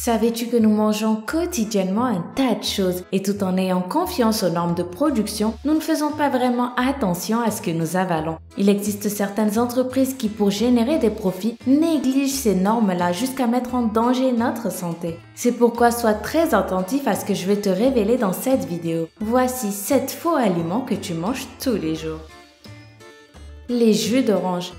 Savais-tu que nous mangeons quotidiennement un tas de choses et tout en ayant confiance aux normes de production, nous ne faisons pas vraiment attention à ce que nous avalons. Il existe certaines entreprises qui, pour générer des profits, négligent ces normes-là jusqu'à mettre en danger notre santé. C'est pourquoi sois très attentif à ce que je vais te révéler dans cette vidéo. Voici 7 faux aliments que tu manges tous les jours. Les jus d'orange.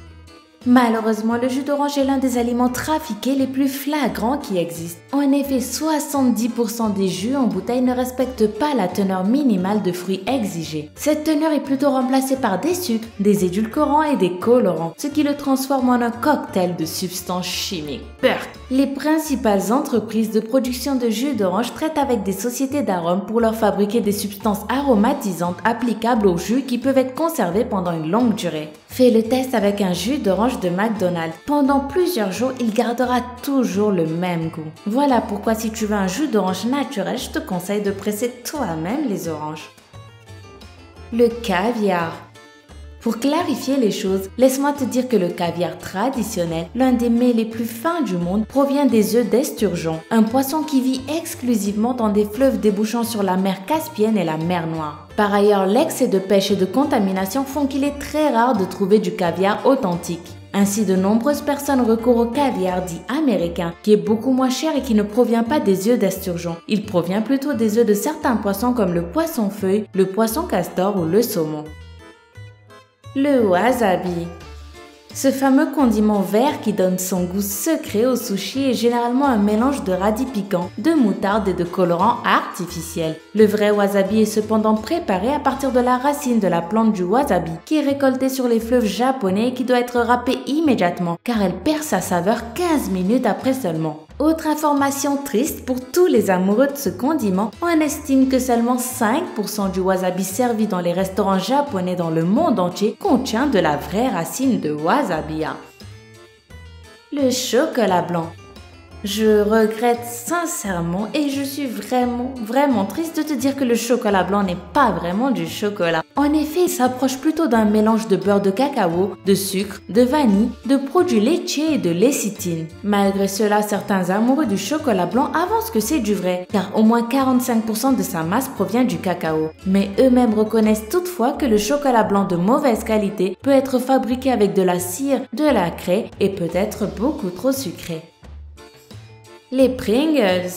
Malheureusement, le jus d'orange est l'un des aliments trafiqués les plus flagrants qui existent. En effet, 70% des jus en bouteille ne respectent pas la teneur minimale de fruits exigée. Cette teneur est plutôt remplacée par des sucres, des édulcorants et des colorants, ce qui le transforme en un cocktail de substances chimiques. Burk. Les principales entreprises de production de jus d'orange traitent avec des sociétés d'arômes pour leur fabriquer des substances aromatisantes applicables aux jus qui peuvent être conservés pendant une longue durée. Fais le test avec un jus d'orange de McDonald's. Pendant plusieurs jours, il gardera toujours le même goût. Voilà pourquoi si tu veux un jus d'orange naturel, je te conseille de presser toi-même les oranges. Le caviar. Pour clarifier les choses, laisse-moi te dire que le caviar traditionnel, l'un des mets les plus fins du monde, provient des œufs d'esturgeon, un poisson qui vit exclusivement dans des fleuves débouchant sur la mer Caspienne et la mer Noire. Par ailleurs, l'excès de pêche et de contamination font qu'il est très rare de trouver du caviar authentique. Ainsi, de nombreuses personnes recourent au caviar dit américain, qui est beaucoup moins cher et qui ne provient pas des œufs d'esturgeon. Il provient plutôt des œufs de certains poissons comme le poisson-feuille, le poisson castor ou le saumon. Le wasabi. Ce fameux condiment vert qui donne son goût secret au sushi est généralement un mélange de radis piquants, de moutarde et de colorants artificiels. Le vrai wasabi est cependant préparé à partir de la racine de la plante du wasabi, qui est récoltée sur les fleuves japonais et qui doit être râpée immédiatement, car elle perd sa saveur 15 minutes après seulement. Autre information triste pour tous les amoureux de ce condiment, on estime que seulement 5% du wasabi servi dans les restaurants japonais dans le monde entier contient de la vraie racine de wasabi. Le chocolat blanc. Je regrette sincèrement et je suis vraiment triste de te dire que le chocolat blanc n'est pas vraiment du chocolat. En effet, il s'approche plutôt d'un mélange de beurre de cacao, de sucre, de vanille, de produits laitiers et de lécithine. Malgré cela, certains amoureux du chocolat blanc avancent que c'est du vrai, car au moins 45% de sa masse provient du cacao. Mais eux-mêmes reconnaissent toutefois que le chocolat blanc de mauvaise qualité peut être fabriqué avec de la cire, de la craie et peut être beaucoup trop sucré. Les Pringles.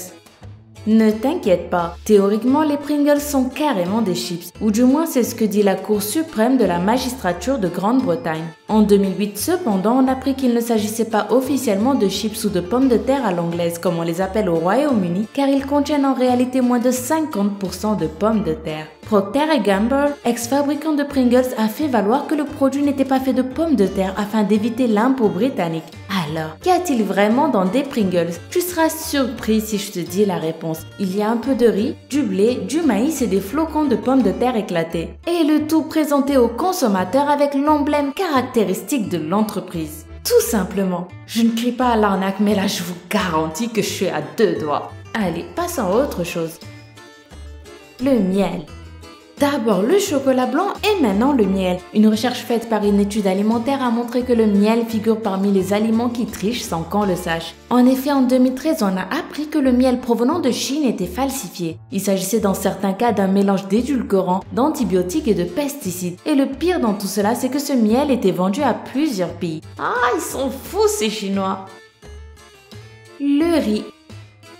Ne t'inquiète pas, théoriquement les Pringles sont carrément des chips, ou du moins c'est ce que dit la Cour suprême de la magistrature de Grande-Bretagne. En 2008 cependant, on apprit qu'il ne s'agissait pas officiellement de chips ou de pommes de terre à l'anglaise comme on les appelle au Royaume-Uni, car ils contiennent en réalité moins de 50% de pommes de terre. Procter & Gamble, ex-fabricant de Pringles, a fait valoir que le produit n'était pas fait de pommes de terre afin d'éviter l'impôt britannique. Alors, qu'y a-t-il vraiment dans des Pringles? Tu seras surpris si je te dis la réponse. Il y a un peu de riz, du blé, du maïs et des flocons de pommes de terre éclatés. Et le tout présenté aux consommateurs avec l'emblème caractéristique de l'entreprise. Tout simplement. Je ne crie pas à l'arnaque, mais là je vous garantis que je suis à 2 doigts. Allez, passons à autre chose. Le miel. D'abord le chocolat blanc et maintenant le miel. Une recherche faite par une étude alimentaire a montré que le miel figure parmi les aliments qui trichent sans qu'on le sache. En effet, en 2013, on a appris que le miel provenant de Chine était falsifié. Il s'agissait dans certains cas d'un mélange d'édulcorants, d'antibiotiques et de pesticides. Et le pire dans tout cela, c'est que ce miel était vendu à plusieurs pays. Ah, ils sont fous ces Chinois! Le riz.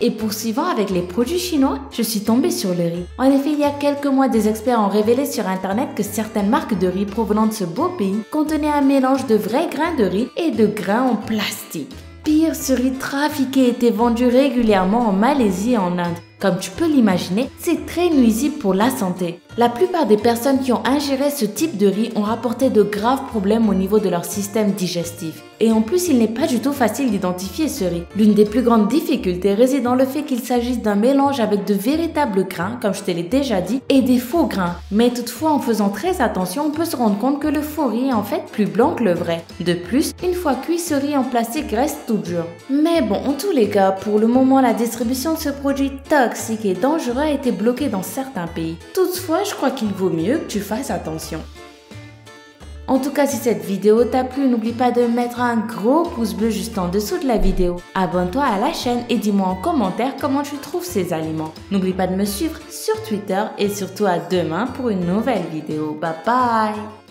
Et poursuivant avec les produits chinois, je suis tombée sur le riz. En effet, il y a quelques mois, des experts ont révélé sur internet que certaines marques de riz provenant de ce beau pays contenaient un mélange de vrais grains de riz et de grains en plastique. Pire, ce riz trafiqué était vendu régulièrement en Malaisie et en Inde. Comme tu peux l'imaginer, c'est très nuisible pour la santé. La plupart des personnes qui ont ingéré ce type de riz ont rapporté de graves problèmes au niveau de leur système digestif. Et en plus, il n'est pas du tout facile d'identifier ce riz. L'une des plus grandes difficultés réside dans le fait qu'il s'agisse d'un mélange avec de véritables grains, comme je te l'ai déjà dit, et des faux grains. Mais toutefois, en faisant très attention, on peut se rendre compte que le faux riz est en fait plus blanc que le vrai. De plus, une fois cuit, ce riz en plastique reste tout dur. Mais bon, en tous les cas, pour le moment, la distribution de ce produit toxique et dangereux a été bloquée dans certains pays. Toutefois, je crois qu'il vaut mieux que tu fasses attention. En tout cas, si cette vidéo t'a plu, n'oublie pas de mettre un gros pouce bleu juste en dessous de la vidéo. Abonne-toi à la chaîne et dis-moi en commentaire comment tu trouves ces aliments. N'oublie pas de me suivre sur Twitter et surtout à demain pour une nouvelle vidéo. Bye bye!